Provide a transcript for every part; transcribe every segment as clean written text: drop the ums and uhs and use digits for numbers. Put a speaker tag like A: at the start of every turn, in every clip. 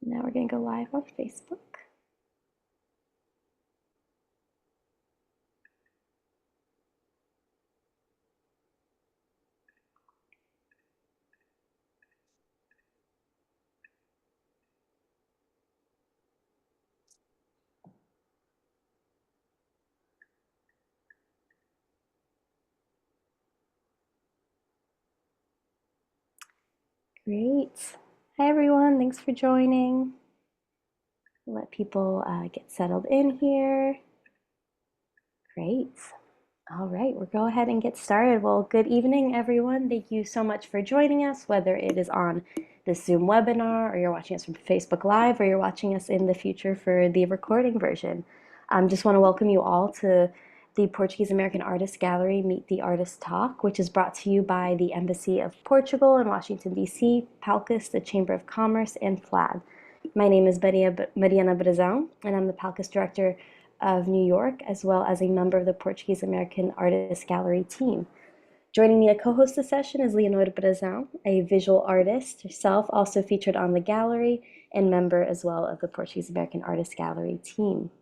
A: Now we're going to go live on Facebook. Great. Hi, everyone. Thanks for joining. Let people get settled in here. Great. All right, we'll go ahead and get started. Well, good evening, everyone. Thank you so much for joining us, whether it is on the Zoom webinar or you're watching us from Facebook Live or you're watching us in the future for the recording version. Just want to welcome you all to the Portuguese American Artist Gallery Meet the Artist Talk, which is brought to you by the Embassy of Portugal in Washington, D.C., Palcus, the Chamber of Commerce, and FLAG. My name is Mariana Brazão, and I'm the Palcus Director of New York, as well as a member of the Portuguese American Artist Gallery team. Joining me to co-host the session is Leonor Brazão, a visual artist herself, also featured on the gallery, and member as well of the Portuguese American Artist Gallery team.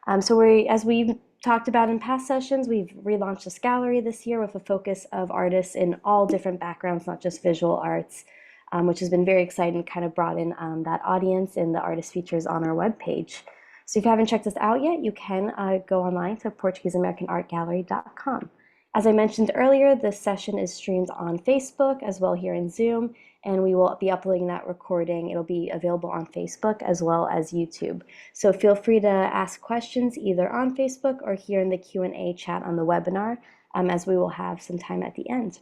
A: As we've talked about in past sessions, we've relaunched this gallery this year with a focus of artists in all different backgrounds, not just visual arts, which has been very exciting, kind of brought in that audience and the artist features on our webpage. So if you haven't checked us out yet, you can go online to PortugueseAmericanArtGallery.com. As I mentioned earlier, this session is streamed on Facebook as well here in Zoom, and we will be uploading that recording. It'll be available on Facebook as well as YouTube. So feel free to ask questions either on Facebook or here in the Q&A chat on the webinar, as we will have some time at the end.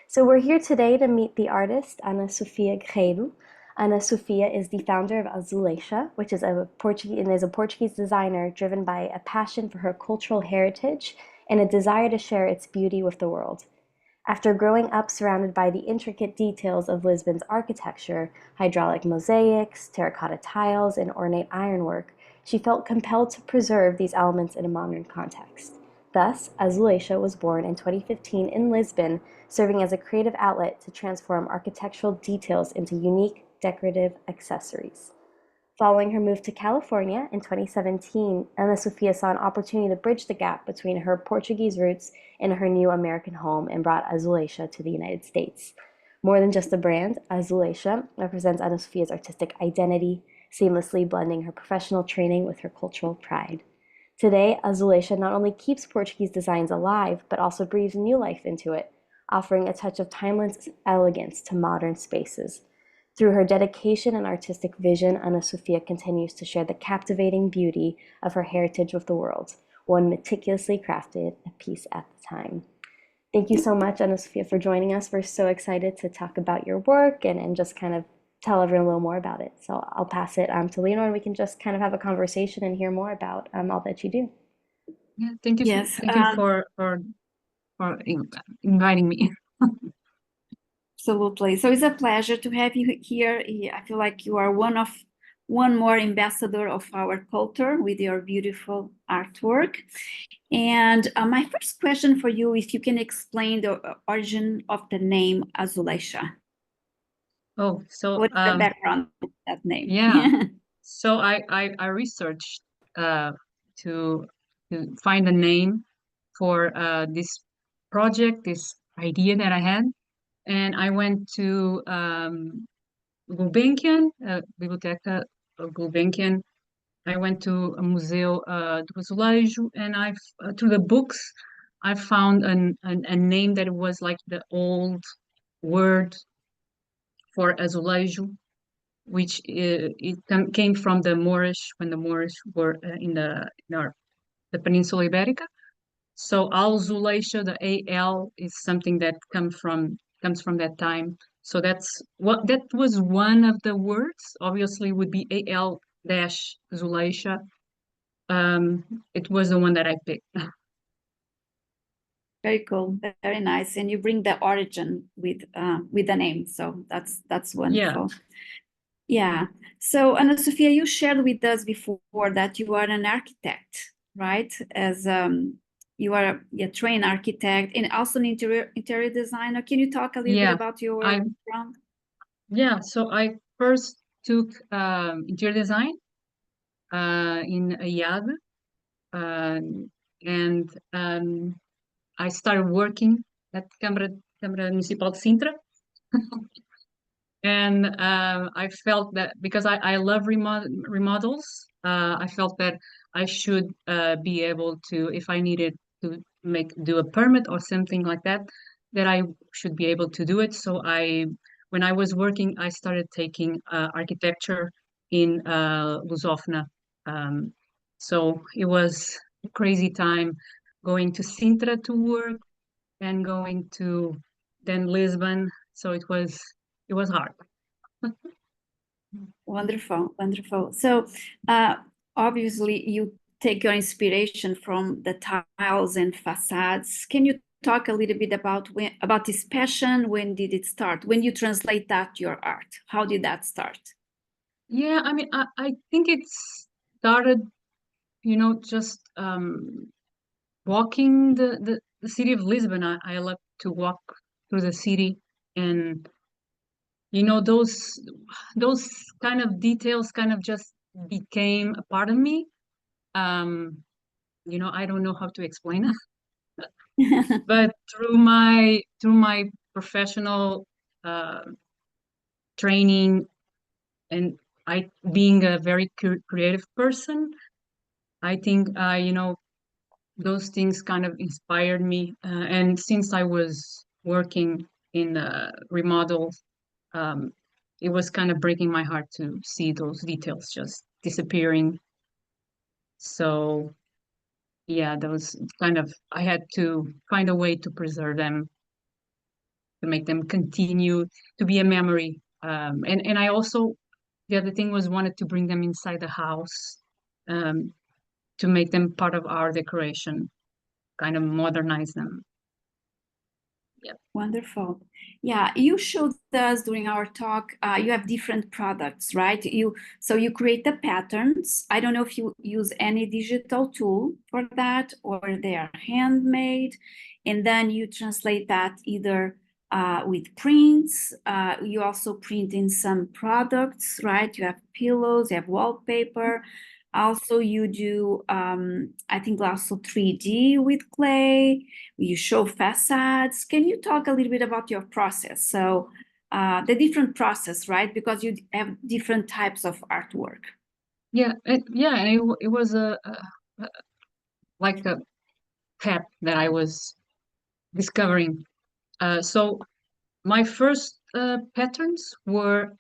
A: So we're here today to meet the artist, Ana Sofia Guerreiro. Ana Sofia is the founder of Alzuleycha, which is a Portuguese designer driven by a passion for her cultural heritage and a desire to share its beauty with the world. After growing up surrounded by the intricate details of Lisbon's architecture, hydraulic mosaics, terracotta tiles, and ornate ironwork, she felt compelled to preserve these elements in a modern context. Thus, Alzuleycha was born in 2015 in Lisbon, serving as a creative outlet to transform architectural details into unique, decorative accessories. Following her move to California in 2017, Ana Sofia saw an opportunity to bridge the gap between her Portuguese roots and her new American home and brought Alzuleycha to the United States. More than just a brand, Alzuleycha represents Ana Sofia's artistic identity, seamlessly blending her professional training with her cultural pride. Today, Alzuleycha not only keeps Portuguese designs alive, but also breathes new life into it, offering a touch of timeless elegance to modern spaces. Through her dedication and artistic vision, Ana Sofia continues to share the captivating beauty of her heritage with the world, one meticulously crafted, a piece at a time. Thank you so much, Ana Sofia, for joining us. We're so excited to talk about your work and just kind of tell everyone a little more about it. So I'll pass it to Leonor, and we can just kind of have a conversation and hear more about all that you do.
B: Yeah, thank you.
C: Yes,
B: Thank you for inviting me.
C: absolutely. So it's a pleasure to have you here. I feel like you are one more ambassador of our culture with your beautiful artwork. And my first question for you, if you can explain the origin of the name Alzuleycha.
B: Oh, so
C: What's the background of that name?
B: yeah. So I researched to find a name for this project, this idea that I had, and I went to Gulbenkian, Biblioteca Gulbenkian. I went to a Museu do Azulejo, and through the books I found a name that was like the old word for azulejo, which came from the Moorish when the Moorish were the Peninsula Iberica. So Alzuleycha, the AL is something that comes from that time. So that was one of the words. Obviously, would be AL dash Zuleycha. It was the one that I picked.
C: Very cool, very nice, and you bring the origin with the name, so that's wonderful. Yeah. So Ana Sofia, you shared with us before that you are an architect, right? As you are a trained architect and also an interior designer. Can you talk a little bit about your background?
B: Yeah. So I first took interior design in IAD, and I started working at Câmara Municipal de Sintra. And I felt that because I love remodels, I felt that I should be able to, if I needed to do a permit or something like that, that I should be able to do it. So when I was working, I started taking architecture in Lusófona. Um, so it was a crazy time going to Sintra to work and going to then Lisbon. So it was hard.
C: Wonderful, wonderful. So obviously you take your inspiration from the tiles and facades. Can you talk a little bit about this passion? When did it start? When you translate that to your art, how did that start?
B: Yeah, I mean, I think it started, just walking the city of Lisbon. I love to walk through the city, and those kind of details kind of just became a part of me. Um, I don't know how to explain it, but through my professional uh, training, and I being a very creative person, I think those things kind of inspired me. And since I was working in remodels, um, it was kind of breaking my heart to see those details just disappearing. So yeah, that was kind of, I had to find a way to preserve them, to make them continue to be a memory. And I also, the other thing was wanted to bring them inside the house, um, to make them part of our decoration, kind of modernize them. Yeah.
C: Wonderful. Yeah, you showed us during our talk, you have different products, right? So you create the patterns. I don't know if you use any digital tool for that or they are handmade. And then you translate that either with prints. You also print in some products, right? You have pillows, you have wallpaper. Also, you do, I think also 3D with clay. You show facades. Can you talk a little bit about your process? So the different process, right? Because you have different types of artwork.
B: Yeah, and it was like a path that I was discovering. So my first patterns were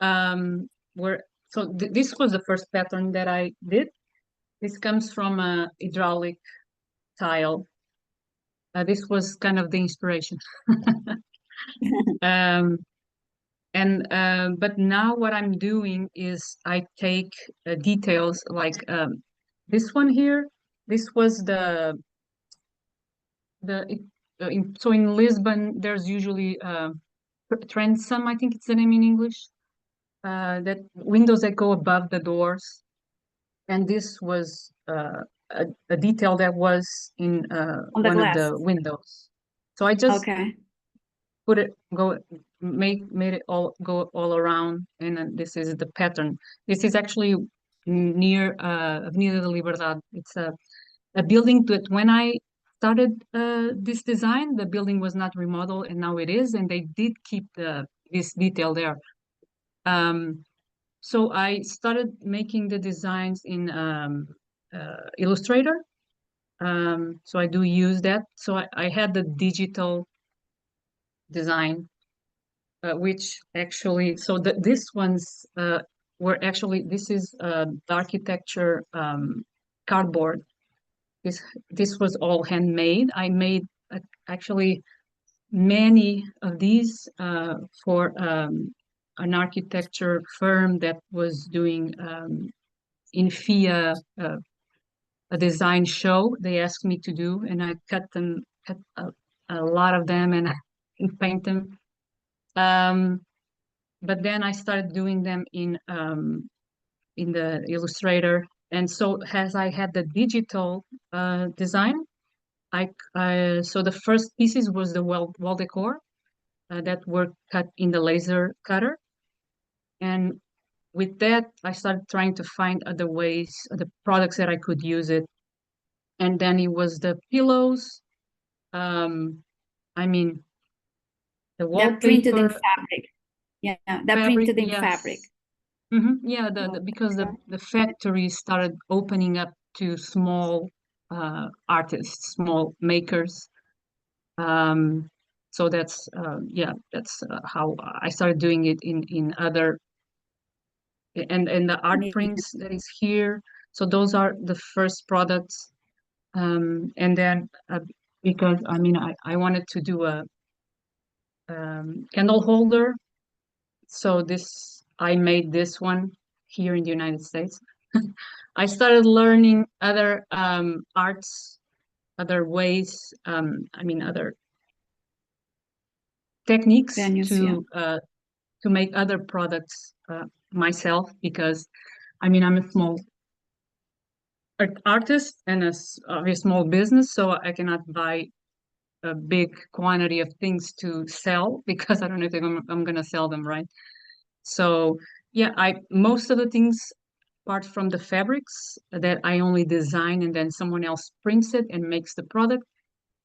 B: so this was the first pattern that I did. This comes from a hydraulic tile. This was kind of the inspiration. Um, and But now what I'm doing is I take details like this one here. This was so in Lisbon there's usually transom, I think it's the name in English, that windows that go above the doors, and this was a detail that was in
C: On the
B: one of
C: glass.
B: the windows. So I just
C: Okay.
B: put it go made it all go all around, and then this is the pattern. This is actually near Avenida da Liberdade. It's a building that when I started this design, the building was not remodeled, and now it is, and they did keep this detail there. So I started making the designs in Illustrator. So I do use that. So I had the digital design, which actually, so these ones were actually, this is the architecture cardboard. This was all handmade. I made actually many of these for an architecture firm that was doing in FIA a design show. They asked me to do, and I cut a lot of them and paint them. But then I started doing them in the Illustrator, and so as I had the digital design, so the first pieces was the wall decor that were cut in the laser cutter, and with that, I started trying to find other ways, the products that I could use it. And then it was the pillows. I mean, the
C: They're printed in
B: wallpaper,
C: fabric. Yeah, they're
B: fabric,
C: printed in fabric.
B: yes. Yeah, because the factory started opening up to small artists, small makers. Um, so that's that's how I started doing it in other and the art prints that is here. So those are the first products, and then because I mean I wanted to do a candle holder, so this I made this one here in the United States. I started learning other arts, other ways, I mean other techniques
C: Venues, yeah.
B: To make other products myself, because I mean I'm a small artist and a small business, so I cannot buy a big quantity of things to sell because I don't know if I'm gonna sell them, right? So yeah, I most of the things apart from the fabrics that I only design and then someone else prints it and makes the product.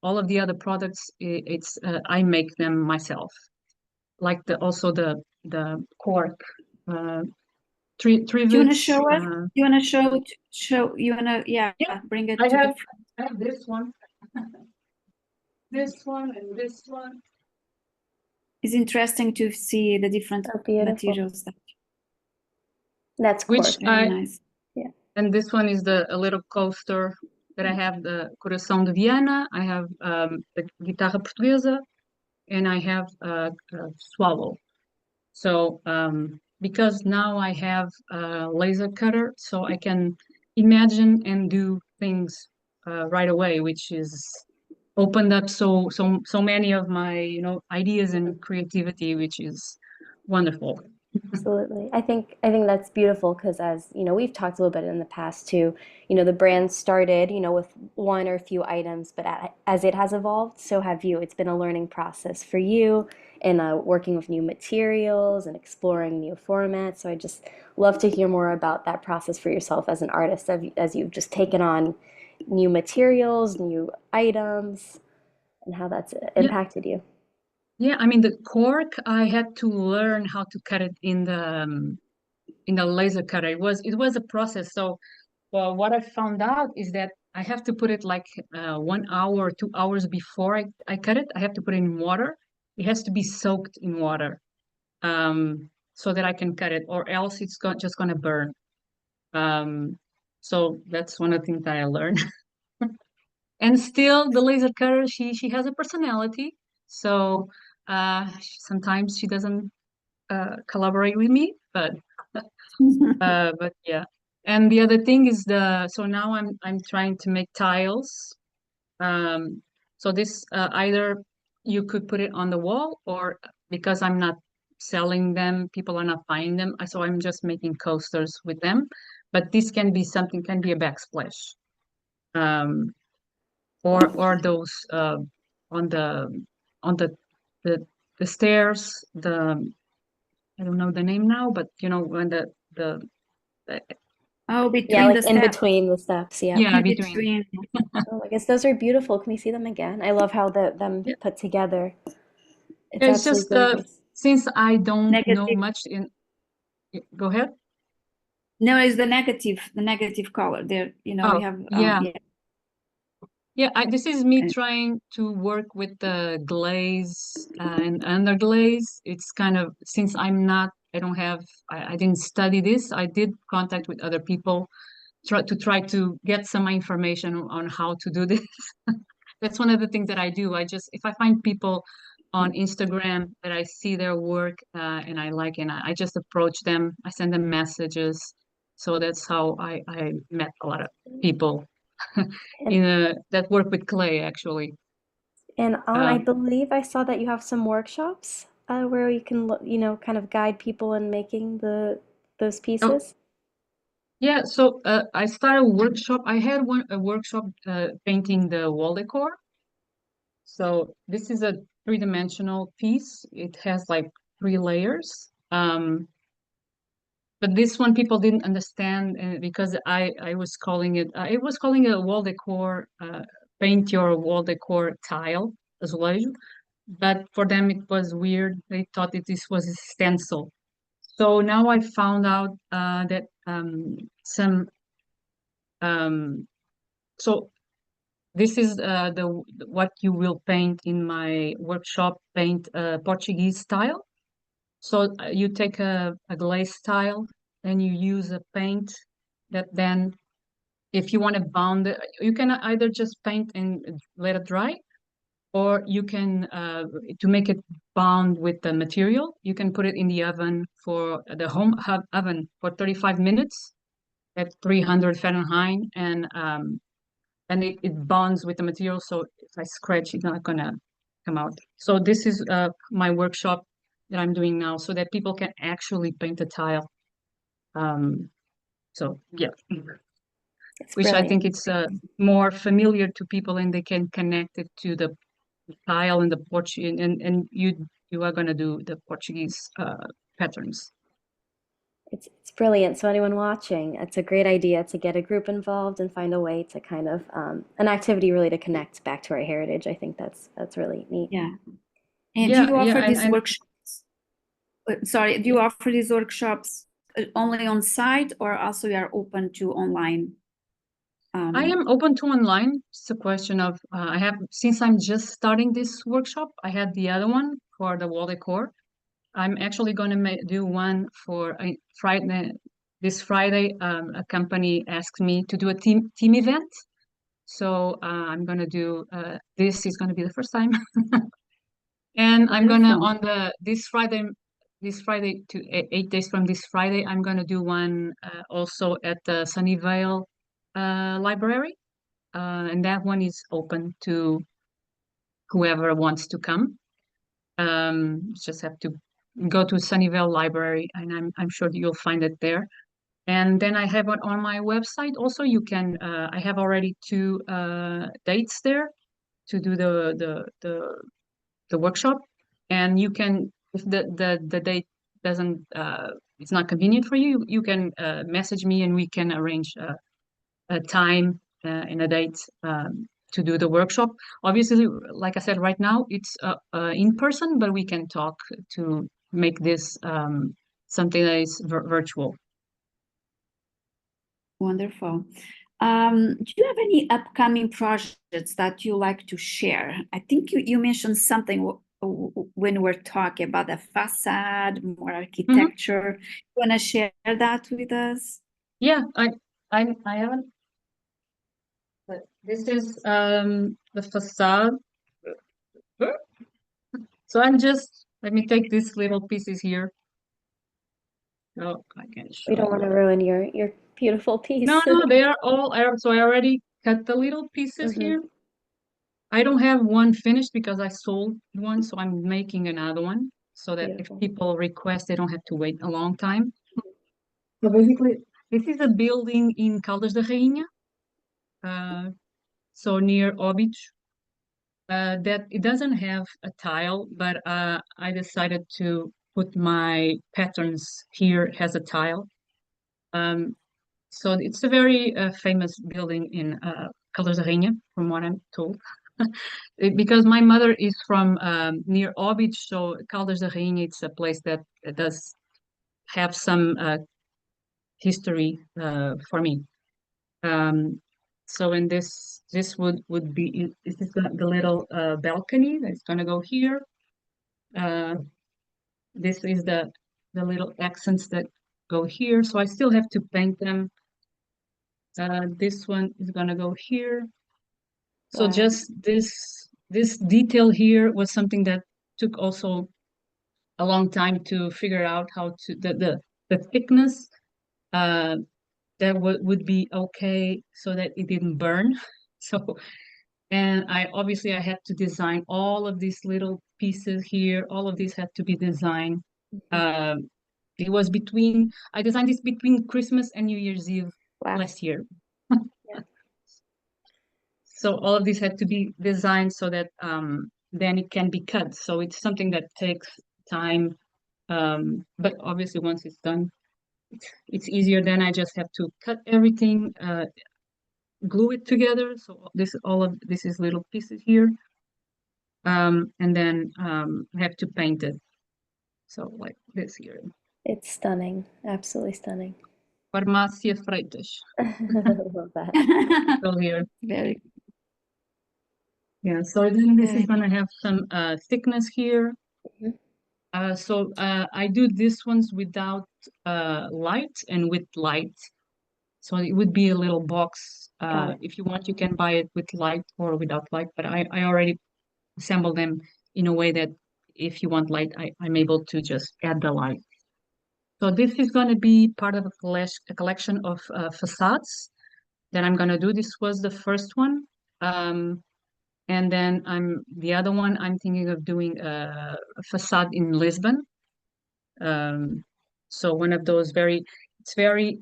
B: All of the other products, it's I make them myself. Like the cork, uh,
C: Do you want to
B: trivets.
C: show us? Do you want to show? You want to, yeah,
B: Yeah,
C: bring it
B: I
C: to the
B: have
C: front.
B: I have this one, this one, and this one.
C: It's interesting to see the different
A: Oh, beautiful.
C: materials.
A: That's
B: Which
A: cork.
C: Very nice.
A: Yeah.
B: And this one is a little coaster that I have the Coração de Viana, I have the Guitarra Portuguesa, and I have Swallow. So because now I have a laser cutter, so I can imagine and do things right away, which is opened up so many of my ideas and creativity, which is wonderful.
A: Absolutely. I think that's beautiful because as, we've talked a little bit in the past too, the brand started, with one or a few items, but as it has evolved, so have you. It's been a learning process for you in working with new materials and exploring new formats. So I just love to hear more about that process for yourself as an artist, as you've just taken on new materials, new items, and how that's
B: Yeah,
A: impacted you.
B: yeah. I mean, the cork, I had to learn how to cut it in the laser cutter. It was a process. So, well, what I found out is that I have to put it like 1 hour, 2 hours before I cut it. I have to put it in water. It has to be soaked in water, so that I can cut it, or else just gonna burn. Um, so that's one of the things that I learned. And still, the laser cutter, she has a personality. So sometimes she doesn't collaborate with me, but yeah. And the other thing is so now I'm trying to make tiles. Um, so this either you could put it on the wall, or because I'm not selling them, people are not buying them. So I'm just making coasters with them. But this can be something, can be a backsplash. Um, or those on on the the the stairs, I don't know the name now, but when the
C: Oh,
A: Yeah,
C: between
A: like
C: the
A: in
C: steps.
A: between the steps. Yeah.
B: yeah,
C: In
B: between.
C: between.
A: Oh, I guess those are beautiful. Can we see them again? I love how them
B: Yeah,
A: put together. It's
B: it's
A: absolutely
B: just
A: gorgeous.
B: since I don't know
C: Negative.
B: much in go ahead.
C: No, it's the negative color. There, we
B: Oh,
C: have,
B: yeah.
C: yeah.
B: Yeah, this is me
C: uh,
B: trying to work with the glaze and underglaze. It's kind of, since I don't have, I didn't study this. I did contact with other people, try to get some information on how to do this. That's one of the things that I do. If I find people on Instagram that I see their work and I like, and I just approach them. I send them messages. So that's how I met a lot of people
A: And
B: that work with clay, actually.
A: I
B: Um,
A: believe I saw that you have some workshops where you can, kind of guide people in making those
B: oh,
A: pieces.
B: yeah. So I started a workshop. I had a workshop painting the wall decor. So this is a three-dimensional piece. It has like 3 layers. but this one people didn't understand because I was calling it a wall decor, paint your wall decor tile azulejo, but for them it was weird. They thought that this was a stencil. So now I found out that some so this is the what you will paint in my workshop, paint Portuguese style. So you take a glaze tile and you use a paint that then, if you want to bound it, you can either just paint and let it dry, or you can, to make it bound with the material, you can put it in the oven for the home oven for 35 minutes at 300 Fahrenheit, and it bonds with the material. So if I scratch, it's not gonna come out. So this is my workshop that I'm doing now, so that people can actually paint a tile. So yeah,
A: It's
B: which I think
A: brilliant.
B: it's more familiar to people, and they can connect it to the tile and the Portuguese, and you are gonna do the Portuguese patterns.
A: It's brilliant. So anyone watching, it's a great idea to get a group involved and find a way to kind of an activity really to connect back to our heritage. I think that's really neat.
C: Yeah. And do you
B: Yeah,
C: offer these
B: and
C: workshops? Sorry, do you offer these workshops only on site, or also you are open to online?
B: I am open to online. It's a question of I have, since I'm just starting this workshop, I had the other one for the wall decor. I'm actually going to do one for Friday. This Friday, a company asked me to do a team event. So I'm going to do this is going to be the first time, and I'm gonna
C: Wonderful.
B: on the this Friday to 8 days from this Friday, I'm gonna do one also at the Sunnyvale Library, and that one is open to whoever wants to come. Just have to go to Sunnyvale Library, and I'm sure that you'll find it there. And then I have it on my website also. You can I have already 2 dates there to do the workshop, and you can, if the date doesn't it's not convenient for you, you can message me and we can arrange a time and a date to do the workshop. Obviously, like I said, right now it's in person, but we can talk to make this something that is virtual.
C: Wonderful. Do you have any upcoming projects that you like to share? I think you mentioned something when we're talking about the facade, more architecture. You want to share that with us?
B: Yeah, I haven't. But this is the facade. So I'm just, let me take these little pieces here. Oh, I can
A: We
B: show
A: don't want
B: you.
A: to ruin your beautiful
B: No,
A: piece.
B: no, they are all Arab. So I already cut the little pieces
A: Hmm.
B: here. I don't have one finished because I sold one, so I'm making another one so that if
A: Beautiful.
B: people request, they don't have to wait a long time. So basically, this is a building in Caldas da Rainha, so near Óbidos. That it doesn't have a tile, but I decided to put my patterns here as a tile. Um, so it's a very famous building in Caldas da Rainha, from what I'm told. Because my mother is from near Óbidos, so Caldas da Rainha, it's a place that does have some history for me. Um, so in this would be, this is the little balcony that's gonna go here. Uh, this is the little accents that go here. So I still have to paint them. This one is gonna go here. So
A: Wow.
B: just this detail here was something that took also a long time to figure out how to the thickness uh, that would be okay so that it didn't burn. So, and I had to design all of these little pieces here. All of these had to be designed.
A: Mhm.
B: Um, it was between, I designed this between Christmas and New Year's Eve
A: Wow.
B: last year.
A: Yeah.
B: So all of these had to be designed so that then it can be cut. So it's something that takes time. But obviously once it's done, it's easier. Then I just have to cut everything, glue it together. So all of this is little pieces here. And then I have to paint it. So like this here.
A: It's stunning. Absolutely stunning.
B: Farmácia Freitas.
A: I love that.
B: So here.
C: Very.
B: Yeah, so then this is gonna have some thickness here. So I do these ones without light and with light. So it would be a little box. If you want, you can buy it with light or without light, but I already assemble them in a way that if you want light, I'm able to just add the light. So this is going to be part of a collection of facades that I'm going to do. This was the first one. And then the other one, I'm thinking of doing a facade in Lisbon. So one of those it's very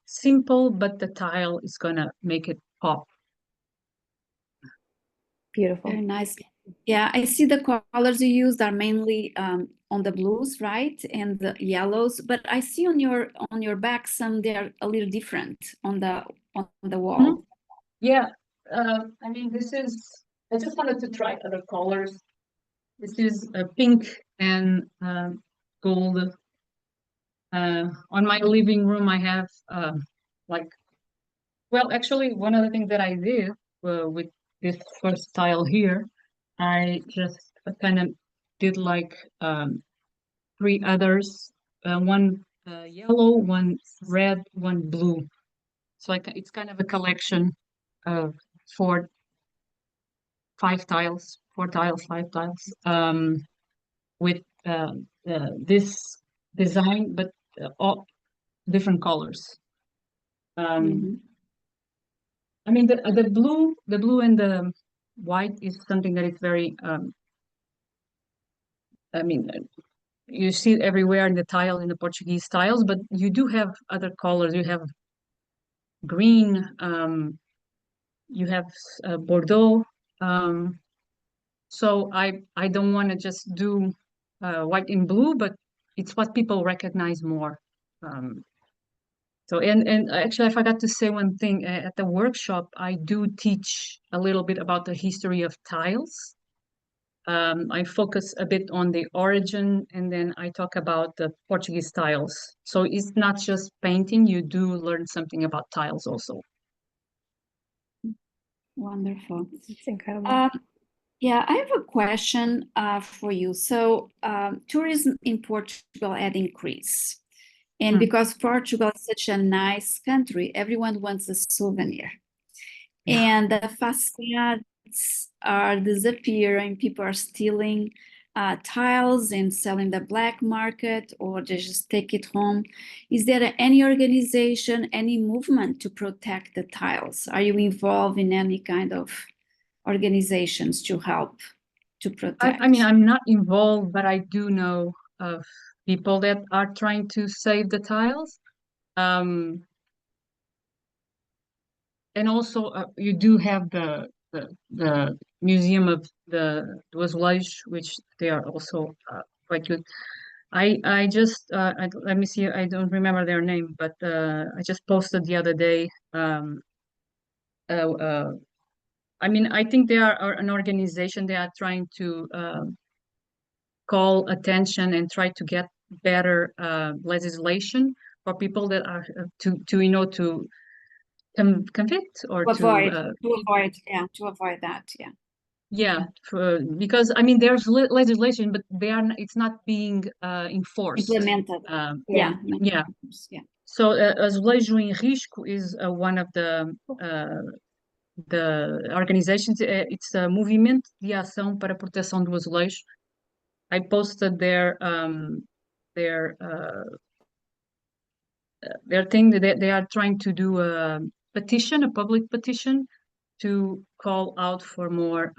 B: simple, but the tile is going to make it pop.
A: Beautiful.
C: Very nice. Yeah, I see the colors you used are mainly on the blues, right? And the yellows, but I see on your back some they're a little different on the wall.
B: Yeah. I mean, I just wanted to try other colors. This is pink and gold. On my living room, I have actually, one of the things that I did with this first tile here, I just kind of did like 3 others, one yellow, one red, one blue. So it's kind of a collection of 5 tiles, 5 tiles, with this design, but all different colors. I mean, the blue and the white is something that is very, I mean, you see it everywhere in the Portuguese tiles, but you do have other colors. You have green, you have Bordeaux. So I don't want to just do white and blue, but it's what people recognize more. So and actually, I forgot to say one thing. At the workshop, I do teach a little bit about the history of tiles. I focus a bit on the origin, and then I talk about the Portuguese tiles. So it's not just painting, you do learn something about tiles also.
C: Wonderful.
A: It's incredible.
C: Yeah, I have a question for you. So tourism in Portugal had increased. And because Portugal is such a nice country, everyone wants a souvenir. And the facades are disappearing. People are stealing tiles and selling the black market, or they just take it home. Is there any organization, any movement to protect the tiles? Are you involved in any kind of organizations to help to protect?
B: I mean, I'm not involved, but I do know of people that are trying to save the tiles. And also, you do have the Museum of the Alzuleycha, which they are also quite good. I just let me see. I don't remember their name, but I just posted the other day. I mean, I think they are an organization. They are trying to call attention and try to get better legislation for people that are to convict or
C: to avoid that.
B: Because I mean there's legislation, but it's not being enforced,
C: implemented.
B: So Azulejo em Risco is one of the organizations. It's a Movimento de Ação para a Proteção do Azulejo. I posted their thing that they are trying to do a public petition to call out for more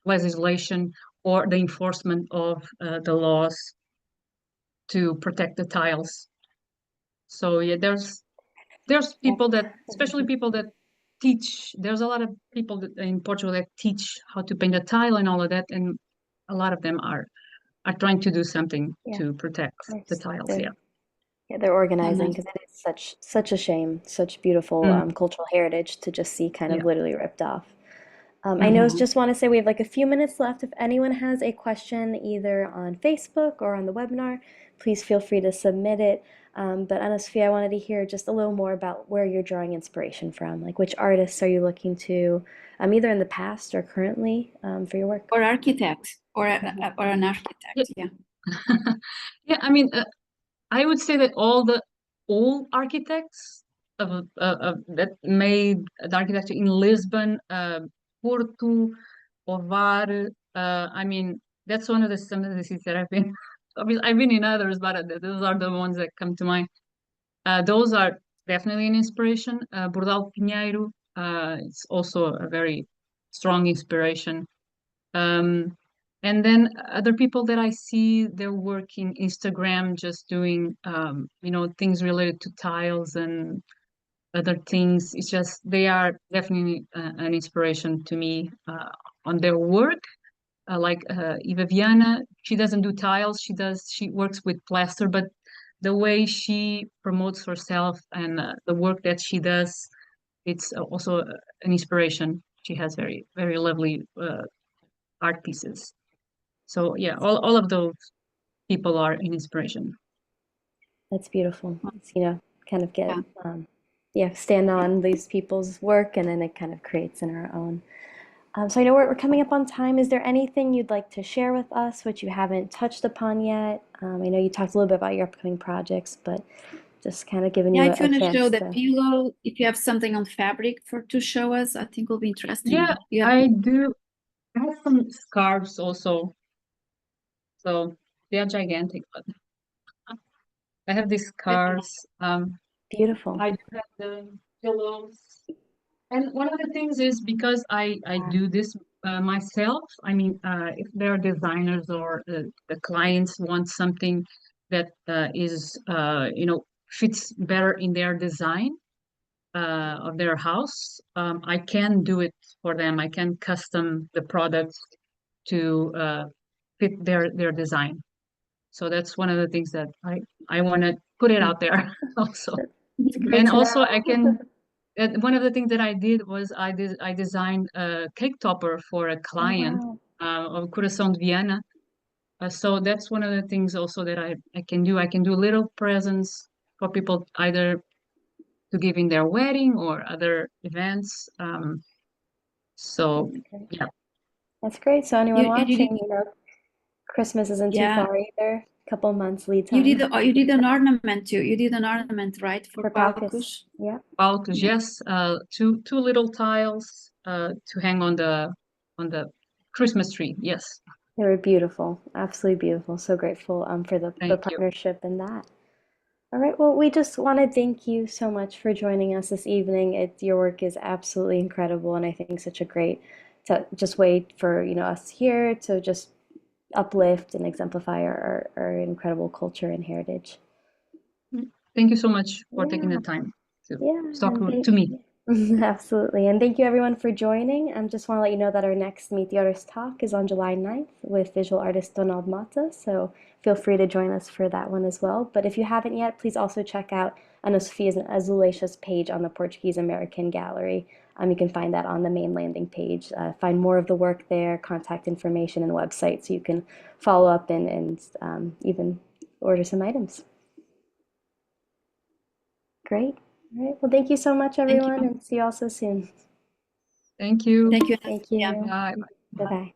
B: legislation or the enforcement of the laws to protect the tiles. So yeah, there's people that, especially people that teach. There's a lot of people in Portugal that teach how to paint a tile and all of that, and a lot of them are trying to do something to protect the tiles. Yeah.
A: Yeah, they're organizing
C: And
A: because it is such a shame, such beautiful
B: Mm,
A: cultural heritage to just see kind of
B: yeah.
A: literally ripped off. I know,
B: Hmm.
C: yeah.
A: just want to say we have like a few minutes left. If anyone has a question either on Facebook or on the webinar, please feel free to submit it. But Ana Sofia, I wanted to hear just a little more about where you're drawing inspiration from. Like, which artists are you looking to, either in the past or currently, for your work?
C: Or architect,
A: Mhm.
C: or an
B: Yeah.
C: architect. Yeah.
B: Yeah, I mean, I would say that all the old architects that made the architecture in Lisbon, Porto, Ovar, I mean, that's one of the some of the cities that I've been. Obviously, I've been in others, but those are the ones that come to mind. Those are definitely an inspiration. Bordal Pinheiro, it's also a very strong inspiration. Um, and then other people that I see their work in Instagram, just doing things related to tiles and other things. It's just they are definitely an inspiration to me on their work. Like Eva Viana, she doesn't do tiles. She works with plaster, but the way she promotes herself and the work that she does, it's also an inspiration. She has very very lovely art pieces. So yeah, all of those people are an inspiration.
A: That's beautiful. It's, kind of get,
C: Yeah.
A: yeah, stand on these people's work and then it kind of creates in our own. So I know we're coming up on time. Is there anything you'd like to share with us which you haven't touched upon yet? I know you talked a little bit about your upcoming projects, but just kind of giving
C: Yeah,
A: you
C: if you
A: a
C: want to show
A: chance
C: the
A: to.
C: pillow, if you have something on fabric to show us, I think will be
B: Yeah,
C: interesting. You have,
B: I do. I have some scarves also. So they are gigantic, but I have these scarves.
A: Beautiful.
B: I do have the pillows. And one of the things is because I do this myself. I mean, if there are designers or the clients want something that is fits better in their design of their house, I can do it for them. I can custom the products to fit their design. So that's one of the things that I want to put it out there also.
A: It's great
B: And
A: to
B: also I
A: know.
B: can one of the things that I did was I designed a cake topper for a
A: Oh,
B: client
A: wow.
B: of Coração de Viana. So that's one of the things also that I can do. I can do little presents for people either to give in their wedding or other events. So
A: That's great.
B: yeah,
A: That's great. So anyone
C: you did,
A: watching, Christmas isn't too
C: yeah,
A: far either. Couple months lead
C: you did,
A: time
C: you did an ornament too. You did an ornament, right, for
A: for Paucus.
C: Paucus?
A: Yeah.
B: Paulos,
C: Yeah.
B: yes, two little tiles to hang on the Christmas tree. Yes,
A: They were beautiful, absolutely beautiful. So grateful for the
B: thank you.
A: partnership and that. All right, well, we just want to thank you so much for joining us this evening. Your work is absolutely incredible, and I think such a great to just way for us here to just uplift and exemplify our incredible culture and heritage.
B: Thank you so much for taking the
A: Yeah.
B: time to
A: Yeah,
B: talk
A: and
B: to me.
A: absolutely. And thank you everyone for joining. Just want to let you know that our next Meet the Artist talk is on July 9th with visual artist Donald Mata. So feel free to join us for that one as well. But if you haven't yet, please also check out Ana Sofia's and Alzuleycha's page on the Portuguese American Gallery. You can find that on the main landing page. Find more of the work there, contact information, and website so you can follow up and even order some items. Great. All right. Well, thank you so much,
C: Thank
A: everyone,
C: you.
A: and see you all so soon.
B: Thank you.
C: Thank you,
A: Thank
C: Anastasia.
A: you.
B: Bye.
A: Bye bye.